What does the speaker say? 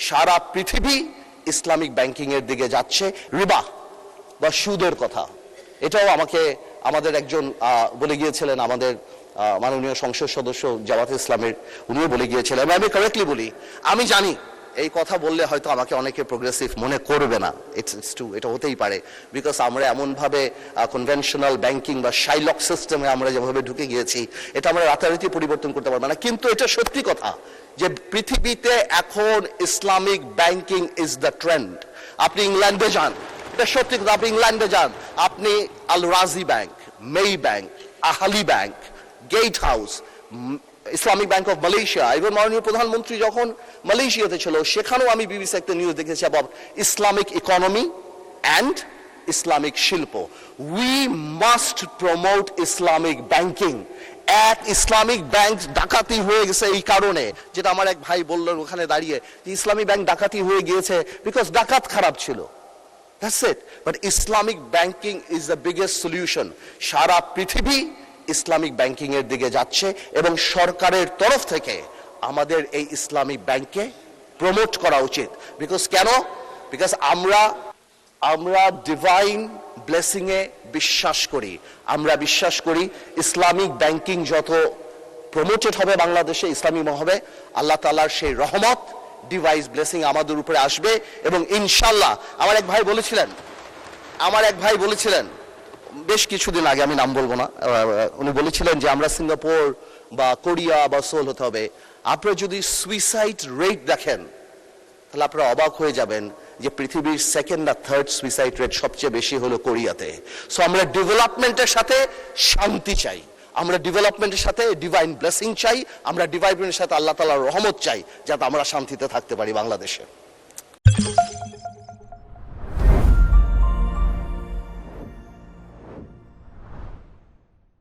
সারা পৃথিবী Islamic banking এর দিকে যাচ্ছে। রিবা বা সুদের কথা, এটাও আমাদের একজন বলে গিয়েছিলেন, আমাদের মাননীয় সংসদ সদস্য জামাতে ইসলামের, উনিও বলে গিয়েছিলেন। আমি কারেক্টলি বলি, আমি জানি এই কথা বললে হয়তো আমাকে অনেকে প্রোগ্রেসিভ মনে করবে না, ইটস ট্রু, এটা হতেই পারে, বিকজ আমরা এমনভাবে কনভেনশনাল ব্যাংকিং বা শাইলক সিস্টেমে আমরা যেভাবে ঢুকে গিয়েছি, এটা আমরা রাতারাতি পরিবর্তন করতে পারবো না। কিন্তু এটা সত্যি কথা যে পৃথিবীতে এখন Islamic banking is the trend. আপনি ইংল্যান্ডে যান, এটা সত্যি কথা, আপনি ইংল্যান্ডে যান, আপনি Al Rajhi bank, Maybank, Ahli bank, gate house, Islamic bank of Malaysia, এবং মাননীয় প্রধানমন্ত্রী যখন মালয়েশিয়াতে ছিল সেখানেও আমি বিবিসি একটা নিউজ দেখেছি about Islamic economy and Islamic শিল্প। We must promote Islamic banking. এক ইসলামিক ব্যাংক ডাকাতি হয়ে গেছে এই কারণে, যেটা আমার এক ভাই বললেন ওখানে দাঁড়িয়ে, যে ইসলামিক ব্যাংক ডাকাতি হয়ে গিয়েছে বিকজ ডাকাত খারাপ ছিল। That's it. But Islamic banking is the biggest solution. সারা পৃথিবী ইসলামিক ব্যাংকিং এর দিকে যাচ্ছে এবং সরকারের তরফ থেকে আমাদের এই ইসলামিক ব্যাংককে প্রমোট করা উচিত। বিকজ কেন? বিকজ আমরা ডিভাইন ব্লেসিং এ বিশ্বাস করি। আমরা বিশ্বাস করি ইসলামিক ব্যাংকিং যত প্রমোটেড হবে বাংলাদেশে, ইসলামিক হবে, আল্লাহ তাআলার সেই রহমত, ডিভাইস ব্লেসিং আমাদের উপরে আসবে। এবং ইনশাল্লাহ আমার এক ভাই বলেছিলেন বেশ কিছুদিন আগে, আমি নাম বলবো না, উনি বলেছিলেন যে আমরা সিঙ্গাপুর বা কোরিয়া বা সোল হতে হবে। আপনারা যদি সুইসাইড রেট দেখেন তাহলে আপনারা অবাক হয়ে যাবেন যে পৃথিবীর সেকেন্ড বা থার্ড সুইসাইড রেট সবচেয়ে বেশি হলো কোরিয়াতে। সো আমরা ডেভেলপমেন্টের সাথে শান্তি চাই, আমরা ডেভেলপমেন্টের সাথে ডিভাইন ব্লেসিং চাই, আমরা ডেভেলপমেন্টের সাথে আল্লাহ তাআলার রহমত চাই, যাতে আমরা শান্তিতে থাকতে পারি বাংলাদেশে।